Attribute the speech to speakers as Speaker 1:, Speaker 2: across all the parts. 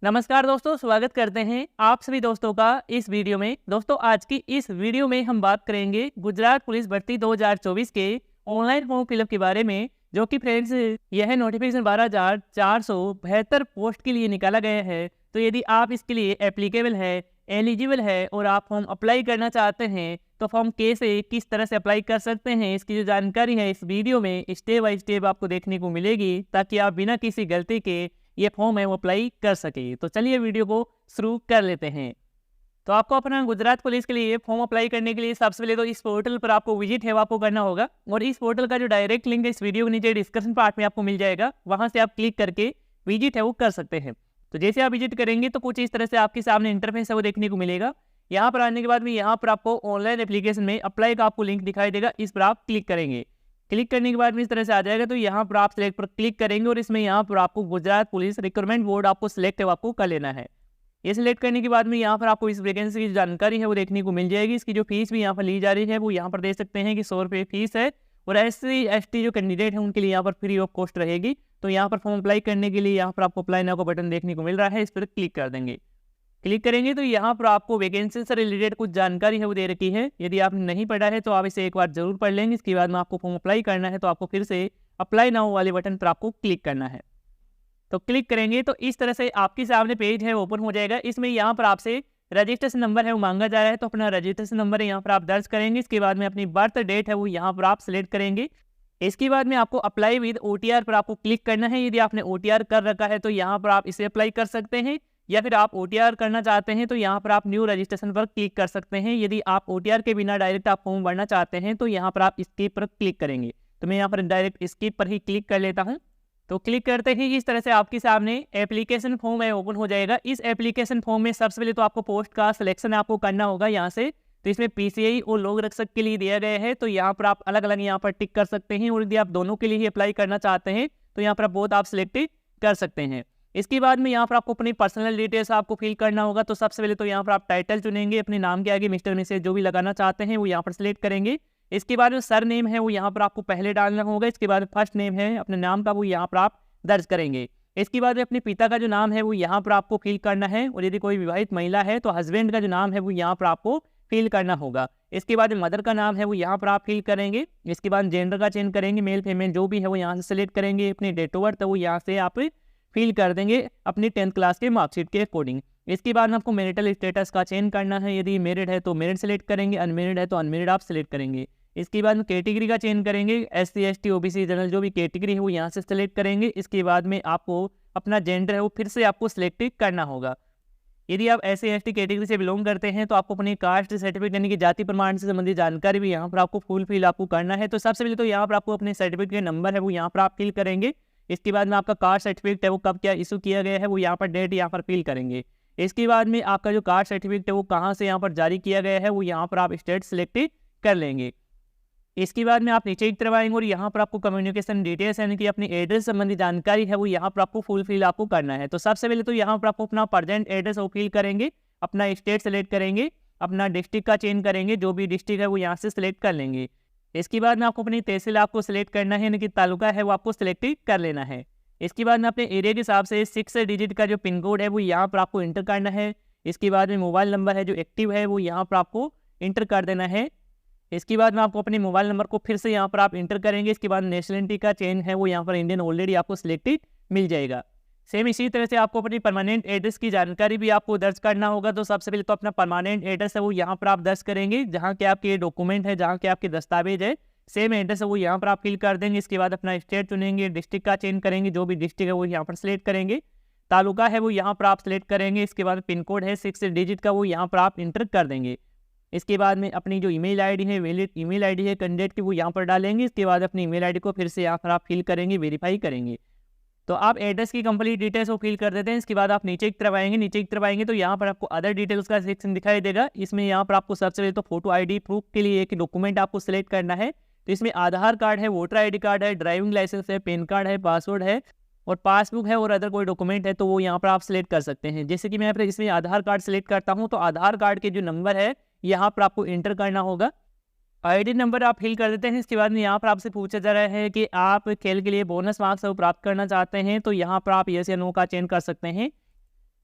Speaker 1: नमस्कार दोस्तों, स्वागत करते हैं आप सभी दोस्तों का इस वीडियो में। दोस्तों, आज की इस वीडियो में हम बात करेंगे गुजरात पुलिस भर्ती 2024 के ऑनलाइन फॉर्म फिलअप के बारे में, जो कि फ्रेंड्स यह नोटिफिकेशन 12,472 पोस्ट के लिए निकाला गया है। तो यदि आप इसके लिए एप्लीकेबल है, एलिजिबल है और आप फॉर्म अप्लाई करना चाहते हैं तो फॉर्म कैसे किस तरह से अप्लाई कर सकते हैं, इसकी जो जानकारी है इस वीडियो में स्टेप बाय स्टेप आपको देखने को मिलेगी, ताकि आप बिना किसी गलती के ये फॉर्म है वो अप्लाई कर सके। तो चलिए वीडियो को शुरू कर लेते हैं। तो आपको अपना गुजरात पुलिस के लिए फॉर्म अप्लाई करने के लिए सबसे पहले तो इस पोर्टल पर आपको विजिट है वो आपको करना होगा, और इस पोर्टल का जो डायरेक्ट लिंक है इस वीडियो के नीचे डिस्क्रिप्शन पार्ट में आपको मिल जाएगा। वहां से आप क्लिक करके विजिट है वो कर सकते हैं। तो जैसे आप विजिट करेंगे तो कुछ इस तरह से आपके सामने इंटरफेस है वो देखने को मिलेगा। यहाँ पर आने के बाद में यहाँ पर आपको ऑनलाइन एप्लीकेशन में अप्लाई का आपको लिंक दिखाई देगा, इस पर आप क्लिक करेंगे। क्लिक करने के बाद में इस तरह से आ जाएगा। तो यहाँ पर आप सिलेक्ट पर क्लिक करेंगे और इसमें यहाँ पर आपको गुजरात पुलिस रिक्रूटमेंट बोर्ड आपको सिलेक्ट है आपको कर लेना है। ये सिलेक्ट करने के बाद में यहाँ पर आपको इस वैकेंसी की जानकारी है वो देखने को मिल जाएगी। इसकी जो फीस भी यहाँ पर ली जा रही है वो यहाँ पर देख सकते हैं कि 100 रुपये फीस है, और SC ST जो कैंडिडेट है उनके लिए यहाँ पर फ्री ऑफ कॉस्ट रहेगी। तो यहाँ पर फॉर्म अप्लाई करने के लिए यहाँ पर आपको अप्लाई नाउ का बटन देखने को मिल रहा है, इस पर क्लिक कर देंगे। क्लिक करेंगे तो यहाँ पर आपको वैकेंसी से रिलेटेड कुछ जानकारी है वो दे रखी है। यदि आपने नहीं पढ़ा है तो आप इसे एक बार जरूर पढ़ लेंगे। इसके बाद में आपको फॉर्म अप्लाई करना है तो आपको फिर से अप्लाई नाउ वाले बटन पर आपको क्लिक करना है। तो क्लिक करेंगे तो इस तरह से आपके सामने पेज है ओपन हो जाएगा। इसमें यहाँ पर आपसे रजिस्ट्रेशन नंबर है वो मांगा जा रहा है, तो अपना रजिस्ट्रेशन नंबर है यहाँ पर आप दर्ज करेंगे। इसके बाद में अपनी बर्थ डेट है वो यहाँ पर आप सिलेक्ट करेंगे। इसके बाद में आपको अप्लाई विद OTR पर आपको क्लिक करना है। यदि आपने OTR कर रखा है तो यहाँ पर आप इसे अप्लाई कर सकते हैं, या फिर आप OTR करना चाहते हैं तो यहाँ पर आप न्यू रजिस्ट्रेशन पर क्लिक कर सकते हैं। यदि आप OTR के बिना डायरेक्ट आप फॉर्म भरना चाहते हैं तो यहाँ पर आप स्किप पर क्लिक करेंगे। तो मैं यहाँ पर डायरेक्ट स्किप पर ही क्लिक कर लेता हूँ। तो क्लिक करते ही इस तरह से आपके सामने एप्लीकेशन फॉर्म है ओपन हो जाएगा। इस एप्लीकेशन फॉर्म में सबसे पहले तो आपको पोस्ट का सिलेक्शन आपको करना होगा यहाँ से। तो इसमें PCI और लोक रक्षक के लिए दिया गया है, तो यहाँ पर आप अलग अलग यहाँ पर टिक कर सकते हैं, और यदि आप दोनों के लिए ही अप्लाई करना चाहते हैं तो यहाँ पर आप बोथ आप सिलेक्ट कर सकते हैं। इसके बाद में यहाँ पर आपको अपनी पर्सनल डिटेल्स आपको फिल करना होगा। तो सबसे पहले तो यहाँ पर आप टाइटल चुनेंगे, अपने नाम के आगे मिस्टर मिसेज जो भी लगाना चाहते हैं वो यहाँ पर सिलेक्ट करेंगे। इसके बाद में सर नेम है वो यहाँ पर आपको पहले डालना होगा। इसके बाद फर्स्ट नेम है अपने नाम का वो यहाँ पर आप दर्ज करेंगे। इसके बाद में अपने पिता का जो नाम है वो यहाँ पर आपको फिल करना है, और यदि कोई विवाहित महिला है तो हस्बैंड का जो नाम है वो यहाँ पर आपको फिल करना होगा। इसके बाद मदर का नाम है वो यहाँ पर आप फिल करेंगे। इसके बाद जेंडर का चेंज करेंगे, मेल फीमेल जो भी है वो यहाँ से सिलेक्ट करेंगे। अपनी डेट ऑफ बर्थ है वो यहाँ से आप फिल कर देंगे अपनी 10th क्लास के मार्कशीट के अकॉर्डिंग। इसके बाद में आपको मैरिटल स्टेटस का चेंज करना है। यदि मैरिड है तो मैरिड सेलेक्ट करेंगे, अनमेरिड है तो अनमेरिड आप सिलेक्ट करेंगे। इसके बाद में कैटेगरी का चेंज करेंगे, SC ST OBC जनरल जो भी कैटेगरी है वो यहाँ से सिलेक्ट करेंगे। इसके बाद में आपको अपना जेंडर है वो फिर से आपको सिलेक्ट करना होगा। यदि आप SC ST कैटेगरी से बिलोंग करते हैं तो आपको अपनी कास्ट सर्टिफिकेट यानी कि जाति प्रमाण से संबंधित जानकारी भी यहाँ पर आपको फुल फिल आपको करना है। तो सबसे पहले तो यहाँ पर आपको अपने सर्टिफिकेट के नंबर है वो यहाँ पर आप फिल करेंगे। इसके बाद में आपका कास्ट सर्टिफिकेट है वो कब क्या इशू किया गया है वो यहाँ पर डेट यहाँ पर फिल करेंगे। इसके बाद में आपका जो कास्ट सर्टिफिकेट है वो कहाँ से यहाँ पर जारी किया गया है वो यहाँ पर आप स्टेट सिलेक्ट कर लेंगे। इसके बाद में आप नीचे की तरफ आएंगे और यहाँ पर आपको कम्युनिकेशन डिटेल्स यानी कि अपनी एड्रेस संबंधी जानकारी है वो यहाँ पर आपको फुल फिल आपको करना है। तो सबसे पहले तो यहाँ पर आपको अपना प्रेजेंट एड्रेस वो फिल करेंगे, अपना स्टेट सेलेक्ट करेंगे, अपना डिस्ट्रिक्ट का चेंज करेंगे, जो भी डिस्ट्रिक्ट है वो यहाँ से सिलेक्ट कर लेंगे। इसके बाद में आपको अपनी तहसील आपको सिलेक्ट करना है, यानी कि तालुका है वो आपको सिलेक्ट कर लेना है। इसके बाद में अपने एरिया के हिसाब से 6 डिजिट का जो पिन कोड है वो यहाँ पर आपको इंटर करना है। इसके बाद में मोबाइल नंबर है जो एक्टिव है वो यहाँ पर आपको इंटर कर देना है। इसके बाद में आपको अपने मोबाइल नंबर को फिर से यहाँ पर आप इंटर करेंगे। इसके बाद नेशनलिटी का चेंज है वो यहाँ पर इंडियन ऑलरेडी आपको सिलेक्टेड मिल जाएगा। सेम इसी तरह से आपको अपनी परमानेंट एड्रेस की जानकारी भी आपको दर्ज करना होगा। तो सबसे पहले तो अपना परमानेंट एड्रेस है वो यहाँ पर आप दर्ज करेंगे, जहाँ के आपके डॉक्यूमेंट है, जहाँ के आपके दस्तावेज है, सेम एड्रेस है वो यहाँ पर आप फिल कर देंगे। इसके बाद अपना स्टेट चुनेंगे, डिस्ट्रिक्ट का चेंज करेंगे, जो भी डिस्ट्रिक्ट है वो यहाँ पर सिलेक्ट करेंगे, तालुका है वो यहाँ पर आप सिलेक्ट करेंगे। इसके बाद पिन कोड है 6 डिजिट का वो यहाँ पर आप इंटर कर देंगे। इसके बाद में अपनी जो ईमेल आईडी है, वैलिड ईमेल आईडी है कैंडिडेट की वो यहाँ पर डालेंगे। इसके बाद अपनी ईमेल आईडी को फिर से यहाँ पर आप फिल करेंगे, वेरीफाई करेंगे। तो आप एड्रेस की कंप्लीट डिटेल्स वो फिल कर देते हैं। इसके बाद आप नीचे की तरफ आएंगे, नीचे की तरफ आएंगे तो यहाँ पर आपको अदर डिटेल्स का सेक्शन दिखाई देगा। इसमें यहाँ पर आपको सबसे पहले तो फोटो ID प्रूफ के लिए एक डॉक्यूमेंट आपको सिलेक्ट करना है। तो इसमें आधार कार्ड है, वोटर ID कार्ड है, ड्राइविंग लाइसेंस है, पैन कार्ड है, पासवर्ड है और पासबुक है, और अदर कोई डॉक्यूमेंट है तो वो यहाँ पर आप सिलेक्ट कर सकते हैं। जैसे कि मैं यहाँ पर इसमें आधार कार्ड सिलेक्ट करता हूँ तो आधार कार्ड के जो नंबर है यहाँ पर आपको इंटर करना होगा। ID नंबर आप फिल कर देते हैं। इसके बाद में यहाँ पर आपसे पूछा जा रहा है कि आप खेल के लिए बोनस मार्क्स प्राप्त करना चाहते हैं, तो यहाँ पर आप यस या नो का चेंज कर सकते हैं।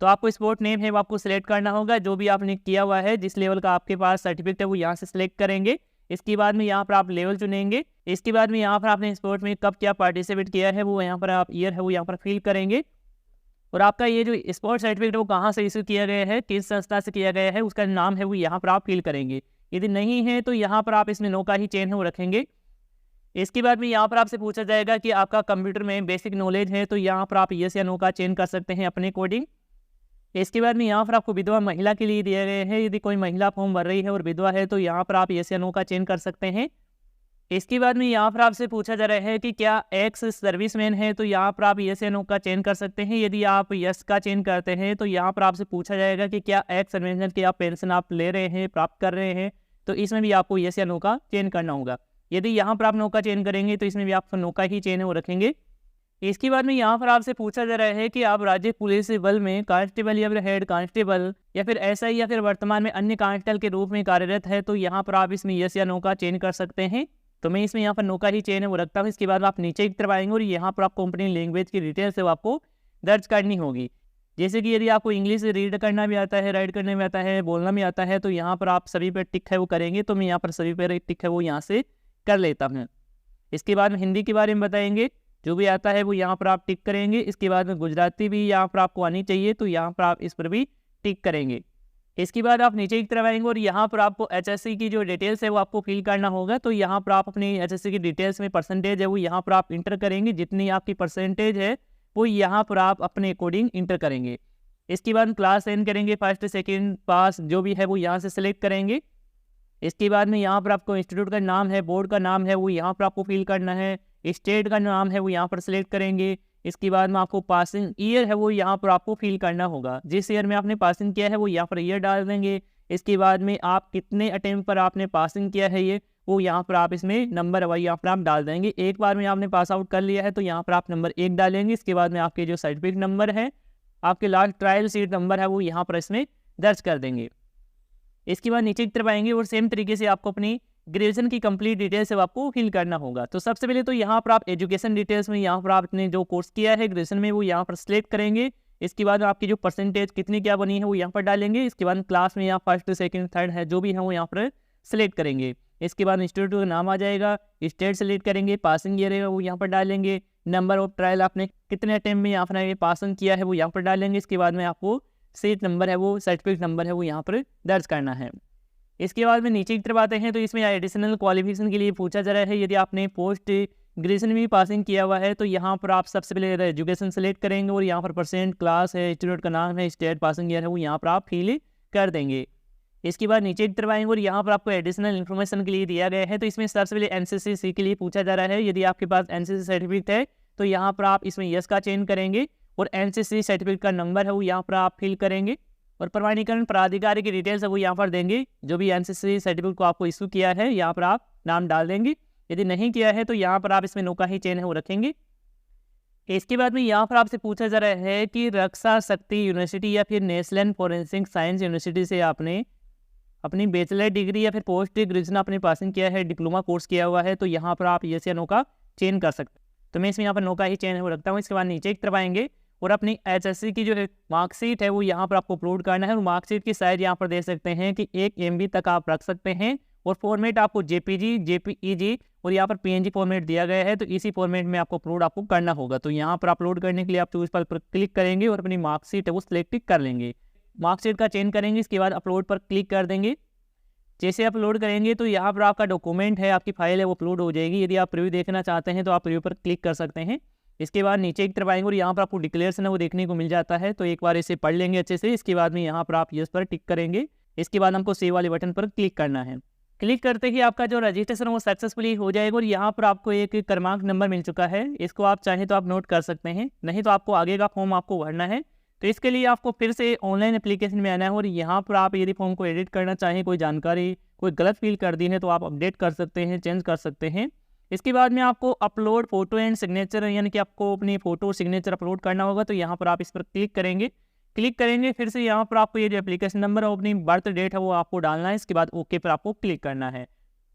Speaker 1: तो आपको स्पोर्ट नेम है वो आपको सिलेक्ट करना होगा, जो भी आपने किया हुआ है, जिस लेवल का आपके पास सर्टिफिकेट है वो यहाँ से सिलेक्ट करेंगे। इसके बाद में यहाँ पर आप लेवल चुनेंगे। इसके बाद में यहाँ पर आपने स्पोर्ट में कब क्या पार्टिसिपेट किया है वो यहाँ पर आप ईयर है वो यहाँ पर फिल करेंगे। और आपका ये जो स्पोर्ट सर्टिफिकेट है वो कहाँ से इशू किया गया है, किस संस्था से किया गया है, उसका नाम है वो यहाँ पर आप फिल करेंगे। यदि नहीं है तो यहाँ पर आप इसमें नो का ही चेन है वो रखेंगे। इसके बाद में यहाँ पर आपसे पूछा जाएगा कि आपका कंप्यूटर में बेसिक नॉलेज है, तो यहाँ पर आप यस या नो का चेन कर सकते हैं अपने अकॉर्डिंग। इसके बाद में यहाँ पर आपको विधवा महिला के लिए दिए गए हैं, यदि कोई महिला फॉर्म भर रही है और विधवा है तो यहाँ पर आप यस या नो का चेन कर सकते हैं। इसके बाद में यहाँ पर आपसे पूछा जा रहा है कि क्या एक्स सर्विसमैन है, तो यहाँ पर आप यस या नो का चेन कर सकते हैं। यदि आप यस का चेन करते हैं तो यहाँ पर आपसे पूछा जाएगा कि क्या एक्स सर्विसमैन की आप पेंशन आप ले रहे हैं, प्राप्त कर रहे हैं, तो इसमें भी आपको यस या नो का चेन करना होगा। यदि यहाँ पर आप नो का चेन करेंगे तो इसमें भी आप नो का ही चेन है वो रखेंगे। इसके बाद में यहाँ पर आपसे पूछा जा रहा है कि आप राज्य पुलिस बल में कांस्टेबल या फिर हेड कांस्टेबल या फिर एसआई या फिर वर्तमान में अन्य कांस्टेबल के रूप में कार्यरत है, तो यहाँ पर आप इसमें यस या नो का चेन कर सकते हैं। तो मैं इसमें यहाँ पर नो का ही चेन है वो रखता हूँ। इसके बाद आप नीचे की तरफ आएंगे और यहाँ पर आपको कंपनी लैंग्वेज की डिटेल्स है वो आपको दर्ज करनी होगी। जैसे कि यदि आपको इंग्लिश रीड करना भी आता है, राइट करने में आता है, बोलना भी आता है, तो यहाँ पर आप सभी पर टिक है वो करेंगे। तो मैं यहाँ पर सभी पर टिक है वो यहाँ से कर लेता हूँ। इसके बाद में हिंदी के बारे में बताएंगे, जो भी आता है वो यहाँ पर आप टिक करेंगे। इसके बाद में गुजराती भी यहाँ पर आपको आनी चाहिए, तो यहाँ पर आप इस पर भी टिक करेंगे। इसके बाद आप नीचे की तरफ आएंगे और यहाँ पर आपको एचएससी की जो डिटेल्स है वो आपको फिल करना होगा। तो यहाँ पर आप अपनी एचएससी की डिटेल्स में परसेंटेज है वो यहाँ पर आप इंटर करेंगे। जितनी आपकी परसेंटेज है वो यहाँ पर आप अपने अकॉर्डिंग इंटर करेंगे। इसके बाद क्लास 10 करेंगे, फर्स्ट सेकेंड पास जो भी है वो यहाँ से सिलेक्ट करेंगे। इसके बाद में यहाँ पर आपको इंस्टीट्यूट का नाम है, बोर्ड का नाम है वो यहाँ पर आपको फिल करना है, स्टेट का नाम है वो यहाँ पर सिलेक्ट करेंगे। इसके बाद में आपको पासिंग ईयर है वो यहाँ पर आपको फिल करना होगा, जिस ईयर में आपने पासिंग किया है वो यहाँ पर ईयर डाल देंगे। इसके बाद में आप कितने अटेम्प्ट पर आपने पासिंग किया है ये वो यहाँ पर आप इसमें नंबर वही यहाँ पर आप डाल देंगे। एक बार में आपने पास आउट कर लिया है तो यहाँ पर आप नंबर 1 डालेंगे। इसके बाद में आपके जो सर्टिफिकेट नंबर है, आपके लास्ट ट्रायल सीट नंबर है वो यहाँ पर इसमें दर्ज कर देंगे। इसके बाद नीचे की तरफ आएंगे और सेम तरीके से आपको अपनी ग्रेजुएशन की कंप्लीट डिटेल्स है आपको फिल करना होगा। तो सबसे पहले तो यहाँ पर आप एजुकेशन डिटेल्स में यहाँ पर आपने जो कोर्स किया है ग्रेजुएशन में वो यहाँ पर सिलेक्ट करेंगे। इसके बाद आपकी जो परसेंटेज कितनी क्या बनी है वो यहाँ पर डालेंगे। इसके बाद क्लास में यहाँ फर्स्ट सेकंड थर्ड है जो भी है वो यहाँ पर सिलेक्ट करेंगे। इसके बाद इंस्टीट्यूट का नाम आ जाएगा, स्टेट सेलेक्ट करेंगे, पासिंग ईयर है वो यहाँ पर डालेंगे, नंबर ऑफ ट्रायल आपने कितने अटेम्प्ट में यहाँ पर पासिंग किया है वो यहाँ पर डालेंगे। इसके बाद में आपको सीट नंबर है वो सर्टिफिकेट नंबर है वो यहाँ पर दर्ज करना है। इसके बाद में नीचे की तरफ आते हैं तो इसमें एडिशनल क्वालिफिकेशन के लिए पूछा जा रहा है, यदि आपने पोस्ट ग्रेजुएशन में पासिंग किया हुआ है तो यहाँ पर आप सबसे पहले एजुकेशन सेलेक्ट करेंगे और यहाँ पर परसेंट, क्लास है, इंस्टीट्यूट का नाम है, स्टेट पासिंग ईयर है वो यहाँ पर आप फिल कर देंगे। इसके बाद नीचे की तरफ आएंगे और यहाँ पर आपको एडिशनल इन्फॉर्मेशन के लिए दिया गया है। तो इसमें सबसे पहले एनसीसी के लिए पूछा जा रहा है, यदि आपके पास एनसीसी सर्टिफिकेट है तो यहाँ पर आप इसमें यस का चेंज करेंगे और एनसीसी सर्टिफिकेट का नंबर है वो यहाँ पर आप फिल करेंगे और प्रमाणीकरण प्राधिकारी की डिटेल्स है वो यहाँ पर देंगे। जो भी एनसीसी सर्टिफिकेट को आपको इशू किया है यहाँ पर आप नाम डाल देंगे। यदि नहीं किया है तो यहाँ पर आप इसमें नो का ही चेन है वो रखेंगे। इसके बाद में यहाँ पर आपसे पूछा जा रहा है कि रक्षा शक्ति यूनिवर्सिटी या फिर नेशनल फोरेंसिक साइंस यूनिवर्सिटी से आपने अपनी बैचलर डिग्री या फिर पोस्ट ग्रेजुएशन आपने पासिंग किया है, डिप्लोमा कोर्स किया हुआ है, तो यहाँ पर आप यस या नो का चेन कर सकते हैं। तो मैं इसमें यहाँ पर नो का ही चेन है वो रखता हूँ। इसके बाद नीचे की तरफ आएंगे और अपनी एचएससी की जो है मार्कशीट है वो यहाँ पर आपको अपलोड करना है और मार्कशीट की साइज यहाँ पर दे सकते हैं कि 1 MB तक आप रख सकते हैं और फॉर्मेट आपको जेपीजी, जेपीईजी और यहाँ पर पीएनजी फॉर्मेट दिया गया है, तो इसी फॉर्मेट में आपको अपलोड आपको करना होगा। तो यहाँ पर अपलोड करने के लिए आप चूज पर क्लिक करेंगे और अपनी मार्कशीट है वो सिलेक्ट कर लेंगे, मार्कशीट का चेंज करेंगे। इसके बाद अपलोड पर क्लिक कर देंगे। जैसे अपलोड करेंगे तो यहाँ पर आपका डॉक्यूमेंट है, आपकी फाइल है वो अपलोड हो जाएगी। यदि आप प्रीव्यू देखना चाहते हैं तो आप प्रीव्यू पर क्लिक कर सकते हैं। इसके बाद नीचे की तरफ आएंगे और यहाँ पर आपको डिक्लेरेशन है वो देखने को मिल जाता है, तो एक बार इसे पढ़ लेंगे अच्छे से। इसके बाद में यहाँ पर आप यस पर टिक करेंगे। इसके बाद हमको सेव वाले बटन पर क्लिक करना है। क्लिक करते ही आपका जो रजिस्ट्रेशन वो सक्सेसफुली हो जाएगा और यहाँ पर आपको एक क्रमांक नंबर मिल चुका है, इसको आप चाहें तो आप नोट कर सकते हैं, नहीं तो आपको आगे का फॉर्म आपको भरना है। तो इसके लिए आपको फिर से ऑनलाइन एप्लीकेशन में आना है और यहाँ पर आप यदि फॉर्म को एडिट करना चाहें, कोई जानकारी कोई गलत फिल कर दी है तो आप अपडेट कर सकते हैं, चेंज कर सकते हैं। इसके बाद में आपको अपलोड फोटो एंड सिग्नेचर, यानी कि आपको अपनी फोटो और सिग्नेचर अपलोड करना होगा। तो यहाँ पर आप इस पर क्लिक करेंगे, फिर से यहाँ पर आपको ये जो एप्लीकेशन नंबर और अपनी बर्थ डेट है वो आपको डालना है। इसके बाद ओके पर आपको क्लिक करना है।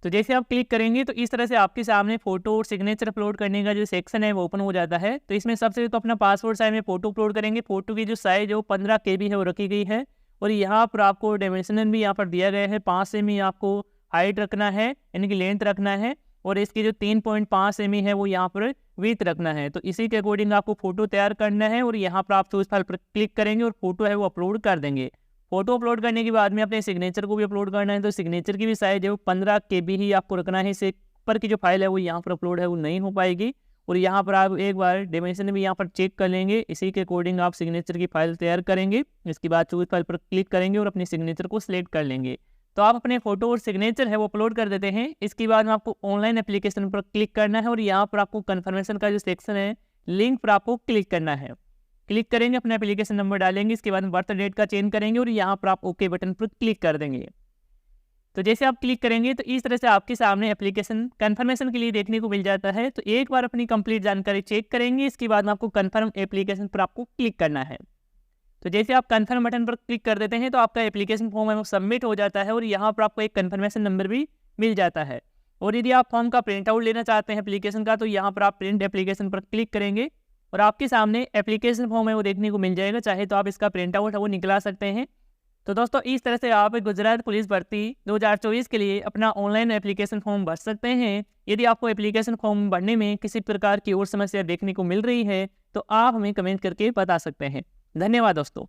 Speaker 1: तो जैसे आप क्लिक करेंगे तो इस तरह से आपके सामने फोटो और सिग्नेचर अपलोड करने का जो सेक्शन है वो ओपन हो जाता है। तो इसमें सबसे तो अपना पासपोर्ट साइज में फोटो अपलोड करेंगे। फोटो की जो साइज है वो 15 KB है वो रखी गई है। और यहाँ पर आपको डायमेंशन भी यहाँ पर दिया गया है। 5 सेमी आपको हाइट रखना है, यानी कि लेंथ रखना है। और इसकी जो 3.5 सेमी है वो यहाँ पर विड्थ रखना है। तो इसी के अकॉर्डिंग आपको फोटो तैयार करना है और यहाँ पर आप चूज फाइल पर क्लिक करेंगे और फोटो है वो अपलोड कर देंगे। फोटो अपलोड करने के बाद में अपने सिग्नेचर को भी अपलोड करना है। तो सिग्नेचर की भी साइज है वो 15 KB ही आपको रखना है। इससे ऊपर की जो फाइल है वो यहाँ पर अपलोड है वो नहीं हो पाएगी। और यहाँ पर आप एक बार डायमेंशन भी यहाँ पर चेक कर लेंगे। इसी के अकॉर्डिंग आप सिग्नेचर की फाइल तैयार करेंगे। इसके बाद चूज फाइल पर क्लिक करेंगे और अपनी सिग्नेचर को सिलेक्ट कर लेंगे। तो आप अपने फोटो और सिग्नेचर है वो अपलोड कर देते हैं। इसके बाद में आपको ऑनलाइन एप्लीकेशन पर क्लिक करना है और यहाँ पर आपको कन्फर्मेशन का जो सेक्शन है लिंक पर आपको क्लिक करना है। क्लिक करेंगे, अपना एप्लीकेशन नंबर डालेंगे, इसके बाद बर्थ डेट का चेंज करेंगे और यहाँ पर आप ओके बटन पर क्लिक कर देंगे। तो जैसे आप क्लिक करेंगे तो इस तरह से आपके सामने एप्लीकेशन कन्फर्मेशन के लिए देखने को मिल जाता है। तो एक बार अपनी कंप्लीट जानकारी चेक करेंगे, इसके बाद में आपको कन्फर्म एप्लीकेशन पर आपको क्लिक करना है। तो जैसे आप कन्फर्म बटन पर क्लिक कर देते हैं तो आपका एप्लीकेशन फॉर्म है वो सबमिट हो जाता है और यहाँ पर आपको एक कन्फर्मेशन नंबर भी मिल जाता है। और यदि आप फॉर्म का प्रिंट आउट लेना चाहते हैं एप्लीकेशन का, तो यहाँ पर आप प्रिंट एप्लीकेशन पर क्लिक करेंगे और आपके सामने एप्लीकेशन फॉर्म है वो देखने को मिल जाएगा। चाहे तो आप इसका प्रिंट आउट है वो निकला सकते हैं। तो दोस्तों इस तरह से आप गुजरात पुलिस भर्ती 2024 के लिए अपना ऑनलाइन एप्लीकेशन फॉर्म भर सकते हैं। यदि आपको एप्लीकेशन फॉर्म भरने में किसी प्रकार की और समस्या देखने को मिल रही है तो आप हमें कमेंट करके बता सकते हैं। धन्यवाद दोस्तों।